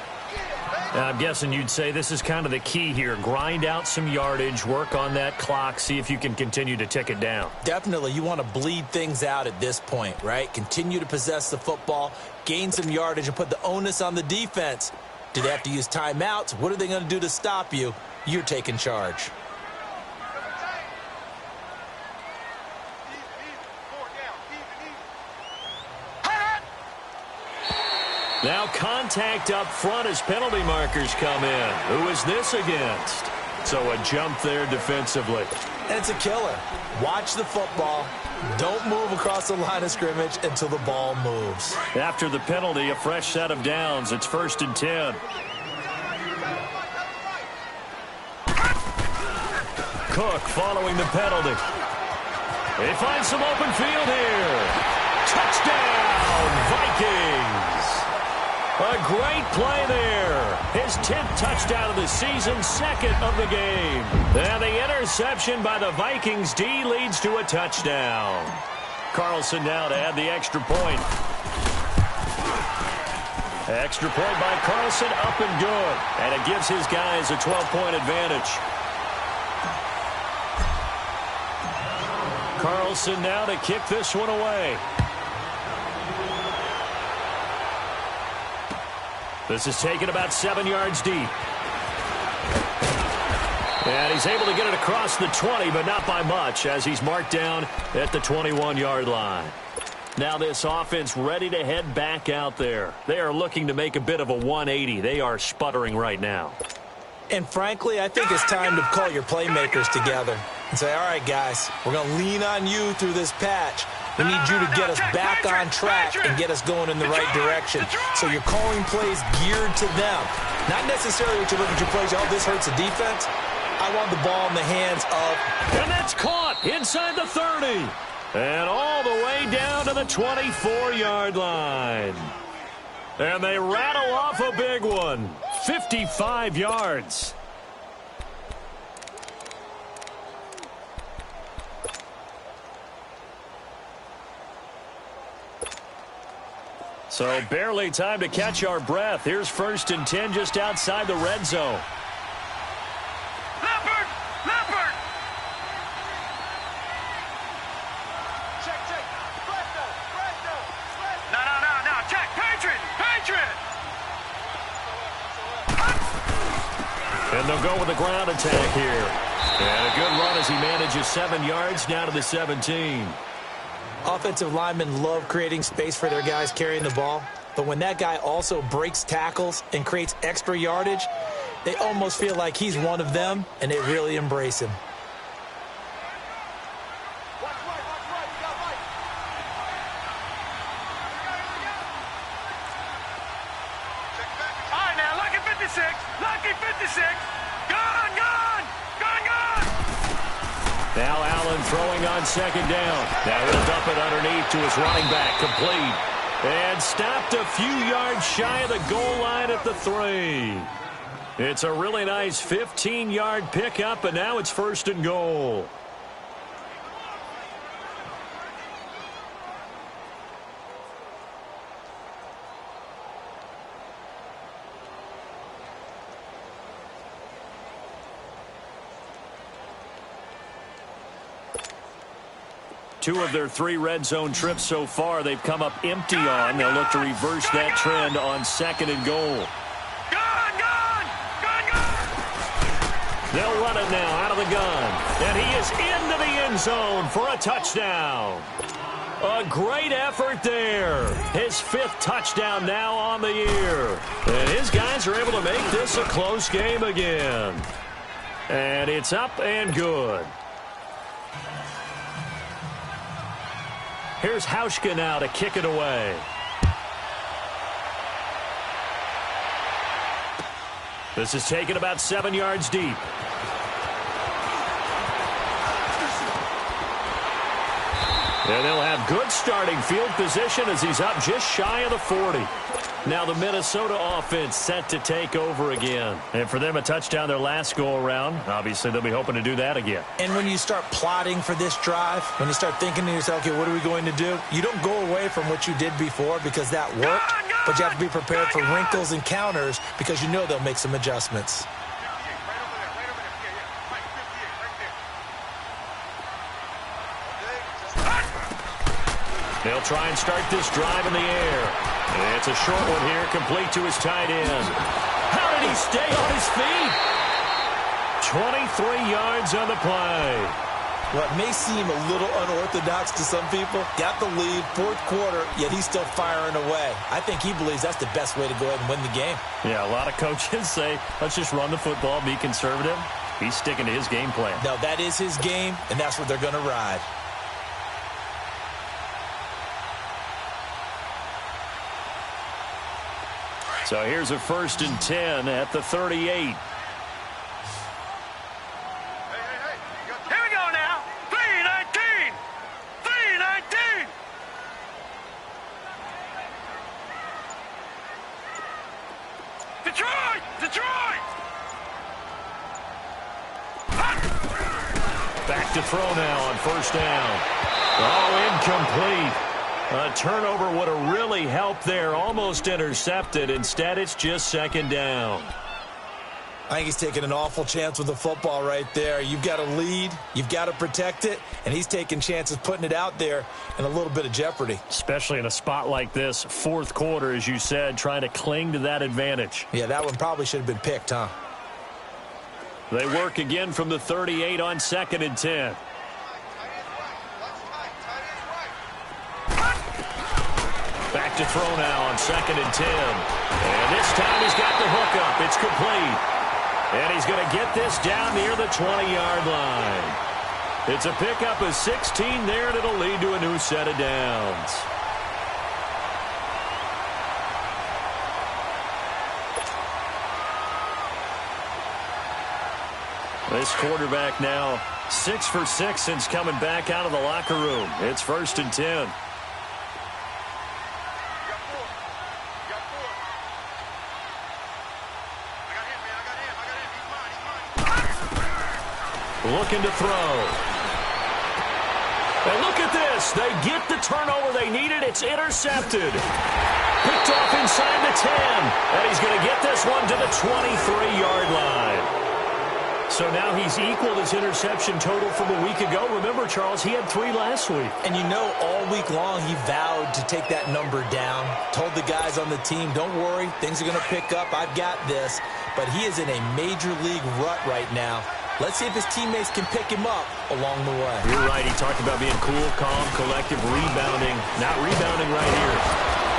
Now, I'm guessing you'd say this is kind of the key here. Grind out some yardage, work on that clock, see if you can continue to tick it down. Definitely, you want to bleed things out at this point, right? Continue to possess the football, gain some yardage, and put the onus on the defense. Do they have to use timeouts? What are they going to do to stop you? You're taking charge. Now contact up front as penalty markers come in. Who is this against? So a jump there defensively. And it's a killer. Watch the football. Don't move across the line of scrimmage until the ball moves. After the penalty, a fresh set of downs. It's 1st and 10. Cook following the penalty. They find some open field here. Touchdown, Vikings. A great play there. His 10th touchdown of the season, 2nd of the game. And the interception by the Vikings D leads to a touchdown. Carlson now to add the extra point. Extra point by Carlson, up and good. And it gives his guys a 12-point advantage. Carlson now to kick this one away. This is taken about 7 yards deep. And he's able to get it across the 20, but not by much, as he's marked down at the 21-yard line. Now this offense ready to head back out there. They are looking to make a bit of a 180. They are sputtering right now. And frankly, I think it's time to call your playmakers together and say, all right, guys, we're going to lean on you through this patch. We need you to get us back on track and get us going in the right direction. So you're calling plays geared to them. Not necessarily what you look at your plays, oh, this hurts the defense. I want the ball in the hands of... And that's caught inside the 30. And all the way down to the 24-yard line. And they rattle off a big one. 55 yards. So barely time to catch our breath. Here's 1st and 10 just outside the red zone. And they'll go with the ground attack here. And a good run as he manages 7 yards down to the 17. Offensive linemen love creating space for their guys carrying the ball. But when that guy also breaks tackles and creates extra yardage, they almost feel like he's one of them, and they really embrace him. All right, now, lucky 56. Lucky 56. Gone, gone. Gone, gone. Now Allen throwing on second down. Now he'll dump it underneath to his running back. Complete. And stopped a few yards shy of the goal line at the 3. It's a really nice 15-yard pickup, and now it's 1st and goal. Two of their 3 red zone trips so far, they've come up empty on. They'll look to reverse that trend on 2nd and goal. Gone, gone. Gone, gone. They'll run it now out of the gun. And he is into the end zone for a touchdown. A great effort there. His 5th touchdown now on the year. And his guys are able to make this a close game again. And it's up and good. Here's Hauschka now to kick it away. This is taken about 7 yards deep. And they'll have good starting field position as he's up just shy of the 40. Now the Minnesota offense set to take over again. And for them, a touchdown their last go-around. Obviously, they'll be hoping to do that again. And when you start plotting for this drive, when you start thinking to yourself, okay, what are we going to do? You don't go away from what you did before because that worked, but you have to be prepared for wrinkles and counters because you know they'll make some adjustments. They'll try and start this drive in the air. It's a short one here, complete to his tight end. How did he stay on his feet? 23 yards on the play. What may seem a little unorthodox to some people, got the lead, 4th quarter, yet he's still firing away. I think he believes that's the best way to go ahead and win the game. Yeah, a lot of coaches say, let's just run the football, be conservative. He's sticking to his game plan. No, that is his game, and that's what they're going to ride. So here's a 1st and 10 at the 38. Here we go now. 3-19. 3-19. Detroit! Detroit! Back to throw now on 1st down. Oh, incomplete. A turnover would have really helped there. Almost intercepted. Instead, it's just 2nd down. I think he's taking an awful chance with the football right there. You've got a lead. You've got to protect it. And he's taking chances putting it out there in a little bit of jeopardy. Especially in a spot like this, 4th quarter, as you said, trying to cling to that advantage. Yeah, that one probably should have been picked, huh? They work again from the 38 on 2nd and 10. Back to throw now on 2nd and 10. And this time he's got the hook up. It's complete. And he's going to get this down near the 20-yard line. It's a pickup of 16 there, and it'll lead to a new set of downs. This quarterback now 6 for 6 since coming back out of the locker room. It's 1st and 10. Looking to throw. And look at this. They get the turnover they needed. It's intercepted. Picked off inside the 10. And he's going to get this one to the 23-yard line. So now he's equaled his interception total from a week ago. Remember, Charles, he had 3 last week. And you know, all week long he vowed to take that number down. Told the guys on the team, don't worry, things are going to pick up. I've got this. But he is in a major league rut right now. Let's see if his teammates can pick him up along the way. You're right. He talked about being cool, calm, collective, rebounding. Not rebounding right here.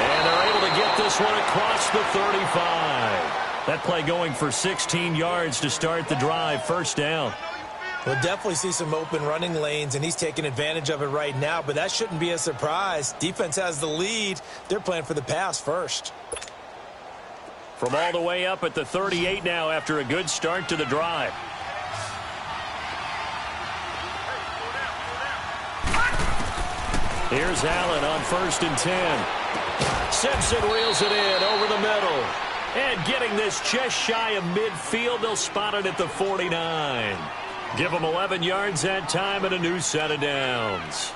And they're able to get this one across the 35. That play going for 16 yards to start the drive. First down. We'll definitely see some open running lanes, and he's taking advantage of it right now, but that shouldn't be a surprise. Defense has the lead. They're playing for the pass first. From all the way up at the 38 now after a good start to the drive. Here's Allen on 1st and 10. Simpson reels it in over the middle. And getting this just shy of midfield, they'll spot it at the 49. Give them 11 yards that time and a new set of downs.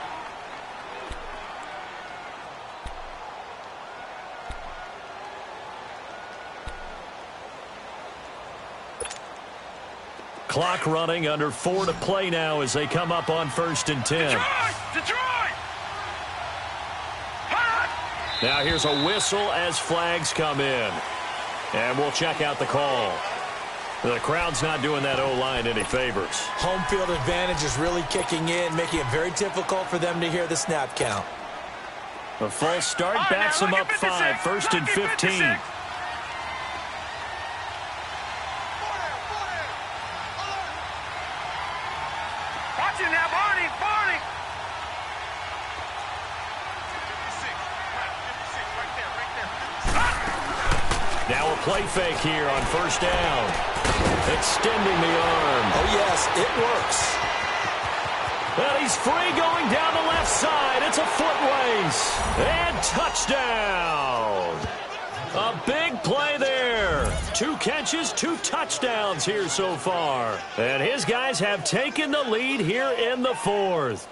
Clock running, under 4 to play now as they come up on 1st and 10. Detroit! Now here's a whistle as flags come in. And we'll check out the call. The crowd's not doing that O-line any favors. Home field advantage is really kicking in, making it very difficult for them to hear the snap count. A false start backs them up 5. 1st and 15. Watch it now, Barney! Barney! Now a play fake here on 1st down. Extending the arm. Oh, yes, it works. And he's free going down the left side. It's a foot race. And touchdown. A big play there. 2 catches, 2 touchdowns here so far. And his guys have taken the lead here in the 4th.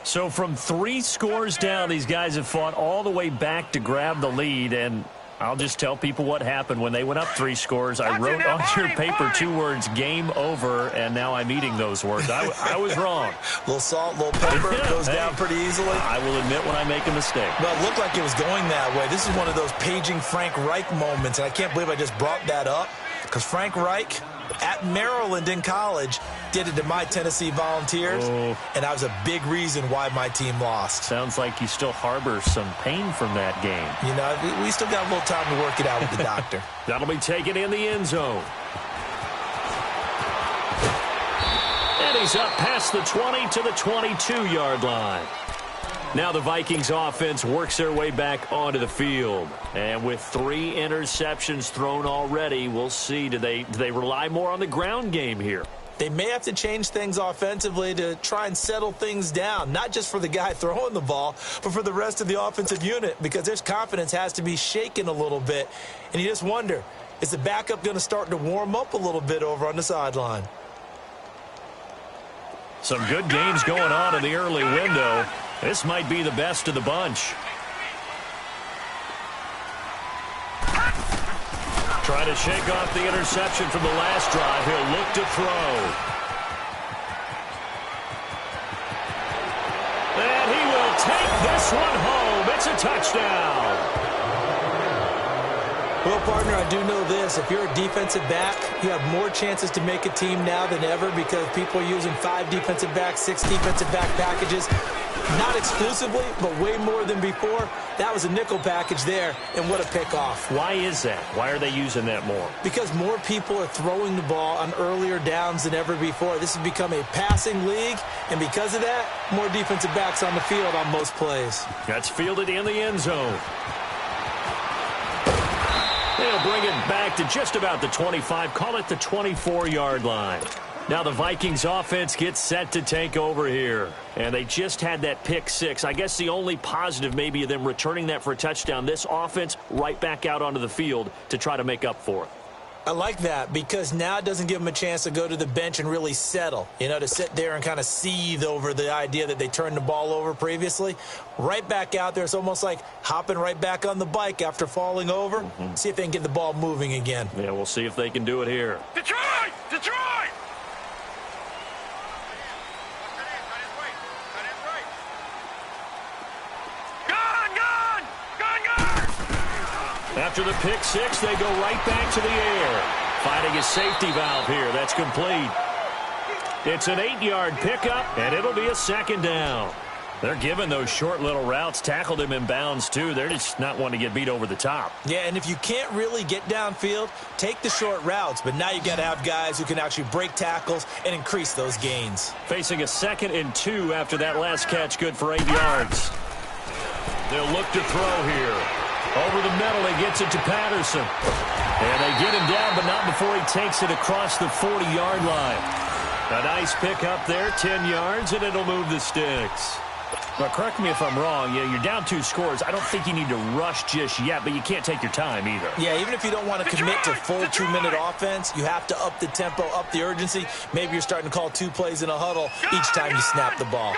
So from 3 scores down, these guys have fought all the way back to grab the lead. And I'll just tell people what happened when they went up 3 scores. I wrote on your paper 2 words, game over, and now I'm eating those words. I was wrong. A little salt, a little pepper, goes down pretty easily. I will admit when I make a mistake. Well, it looked like it was going that way. This is one of those paging Frank Reich moments, and I can't believe I just brought that up, because Frank Reich at Maryland in college did it to my Tennessee Volunteers, and that was a big reason why my team lost. Sounds like you still harbor some pain from that game. You know, we still got a little time to work it out with the doctor. That'll be taken in the end zone. And he's up past the 20 to the 22-yard line. Now the Vikings offense works their way back onto the field. And with 3 interceptions thrown already, we'll see, do they rely more on the ground game here? They may have to change things offensively to try and settle things down, not just for the guy throwing the ball, but for the rest of the offensive unit, because their confidence has to be shaken a little bit. And you just wonder, is the backup going to start to warm up a little bit over on the sideline? Some good games going on in the early window. This might be the best of the bunch. Try to shake off the interception from the last drive. He'll look to throw. And he will take this one home. It's a touchdown. Well, partner, I do know this. If you're a defensive back, you have more chances to make a team now than ever because people are using 5 defensive backs, 6 defensive back packages. Not exclusively, but way more than before. That was a nickel package there, and what a pickoff. Why is that? Why are they using that more? Because more people are throwing the ball on earlier downs than ever before. This has become a passing league, and because of that, more defensive backs on the field on most plays. That's fielded in the end zone. They'll bring it back to just about the 25, call it the 24-yard line. Now the Vikings offense gets set to take over here. And they just had that pick 6. I guess the only positive maybe of them returning that for a touchdown. This offense right back out onto the field to try to make up for it. I like that because now it doesn't give them a chance to go to the bench and really settle. You know, to sit there and kind of seethe over the idea that they turned the ball over previously. Right back out there. It's almost like hopping right back on the bike after falling over. See if they can get the ball moving again. Yeah, we'll see if they can do it here. Detroit! Detroit! After the pick six, they go right back to the air. Finding a safety valve here. That's complete. It's an 8-yard pickup, and it'll be a second down. They're giving those short little routes. Tackled him in bounds, too. They're just not wanting to get beat over the top. Yeah, and if you can't really get downfield, take the short routes. But now you got to have guys who can actually break tackles and increase those gains. Facing a 2nd and 2 after that last catch, good for 8 yards. They'll look to throw here. Over the middle, he gets it to Patterson. And they get him down, but not before he takes it across the 40-yard line. A nice pick up there, 10 yards, and it'll move the sticks. But correct me if I'm wrong, you're down 2 scores. I don't think you need to rush just yet, but you can't take your time either. Yeah, even if you don't want to commit to full 2-minute offense, you have to up the tempo, up the urgency. Maybe you're starting to call 2 plays in a huddle each time you snap the ball.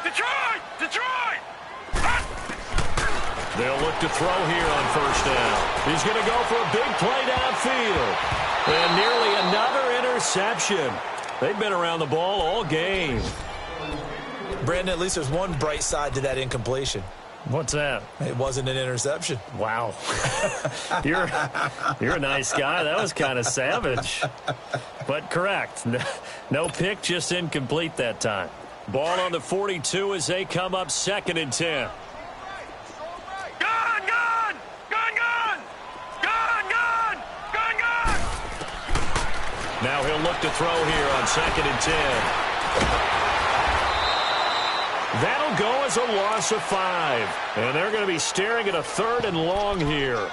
Detroit! Detroit! They'll look to throw here on first down. He's going to go for a big play downfield. And nearly another interception. They've been around the ball all game. Brandon, at least there's one bright side to that incompletion. What's that? It wasn't an interception. Wow. You're a nice guy. That was kind of savage. But correct. No pick, just incomplete that time. Ball on the 42 as they come up 2nd and 10. Now he'll look to throw here on 2nd and 10. That'll go as a loss of 5. And they're going to be staring at a 3rd and long here.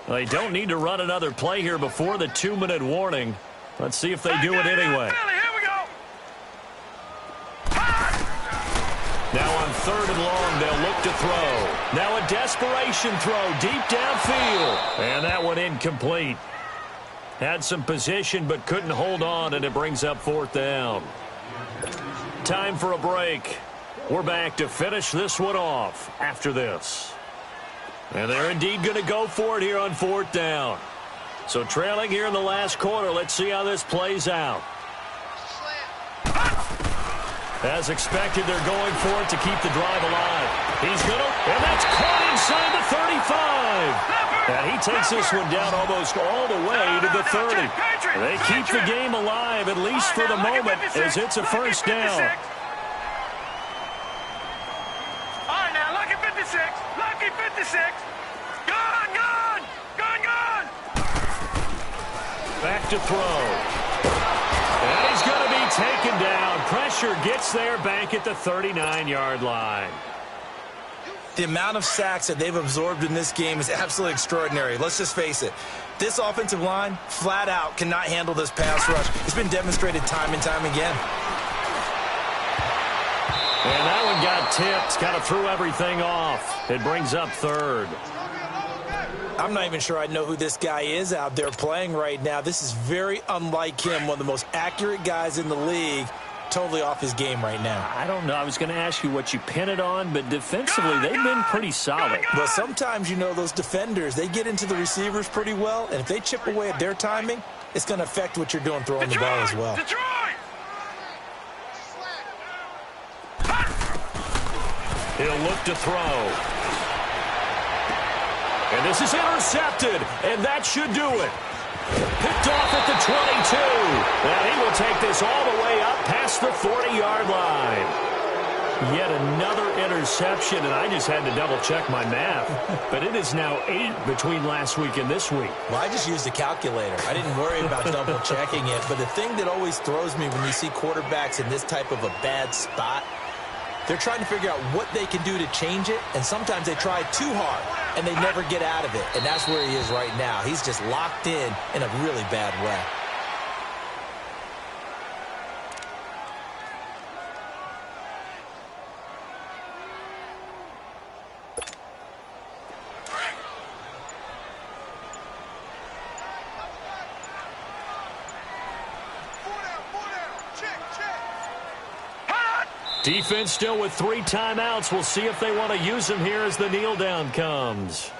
They don't need to run another play here before the 2-minute warning. Let's see if they do it anyway. Now on 3rd and long, they'll look to throw. Now a desperation throw deep downfield. And that one incomplete. Had some position but couldn't hold on, and it brings up 4th down. Time for a break. We're back to finish this one off after this. And they're indeed going to go for it here on 4th down. So trailing here in the last quarter, let's see how this plays out. As expected, they're going for it to keep the drive alive. He's going to, and that's caught inside the 35. And he takes this one down almost all the way to the 30. They keep the game alive, at least for the moment, as it's a first down. All right, now, lucky 56. Lucky 56. Gone, gone. Gone, gone. Back to throw. And he's going to be taken down. Pressure gets there back at the 39-yard line. The amount of sacks that they've absorbed in this game is absolutely extraordinary. Let's just face it. This offensive line, flat out, cannot handle this pass rush. It's been demonstrated time and time again. And that one got tipped. Kind of threw everything off. It brings up 3rd. I'm not even sure I know who this guy is out there playing right now. This is very unlike him, one of the most accurate guys in the league. Totally off his game right now. I don't know. I was going to ask you what you pin it on, but defensively, they've been pretty solid. But sometimes, you know, those defenders, they get into the receivers pretty well, and if they chip away at their timing, it's going to affect what you're doing throwing the ball as well. He'll look to throw. And this is intercepted, and that should do it. Picked off at the 22. And he will take this all the way up past the 40-yard line. Yet another interception, and I just had to double-check my math. But it is now 8 between last week and this week. Well, I just used a calculator. I didn't worry about double-checking it. But the thing that always throws me when you see quarterbacks in this type of a bad spot, they're trying to figure out what they can do to change it, and sometimes they try too hard, and they never get out of it. And that's where he is right now. He's just locked in a really bad way. Defense still with 3 timeouts. We'll see if they want to use them here as the kneel down comes.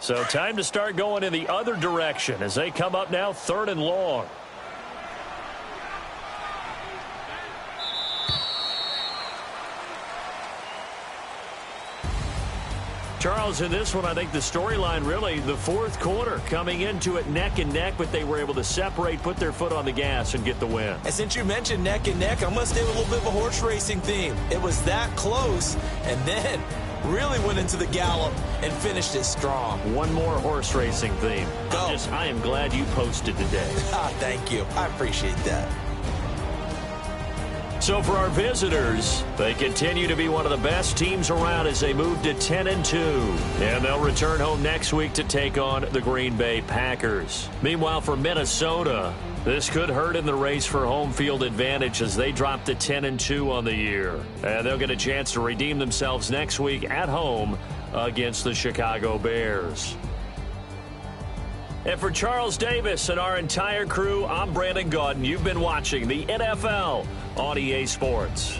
So time to start going in the other direction as they come up now 3rd and long. Charles, in this one, I think the storyline really, the fourth quarter, coming into it neck and neck, but they were able to separate, put their foot on the gas, and get the win. And since you mentioned neck and neck, I'm going to stay with a little bit of a horse racing theme. It was that close, and then really went into the gallop and finished it strong. One more horse racing theme. Go. I am glad you posted today. Thank you. I appreciate that. So for our visitors, they continue to be one of the best teams around as they move to 10-2. And they'll return home next week to take on the Green Bay Packers. Meanwhile, for Minnesota, this could hurt in the race for home field advantage as they drop to 10-2 on the year. And they'll get a chance to redeem themselves next week at home against the Chicago Bears. And for Charles Davis and our entire crew, I'm Brandon Gaudin. You've been watching the NFL on EA Sports.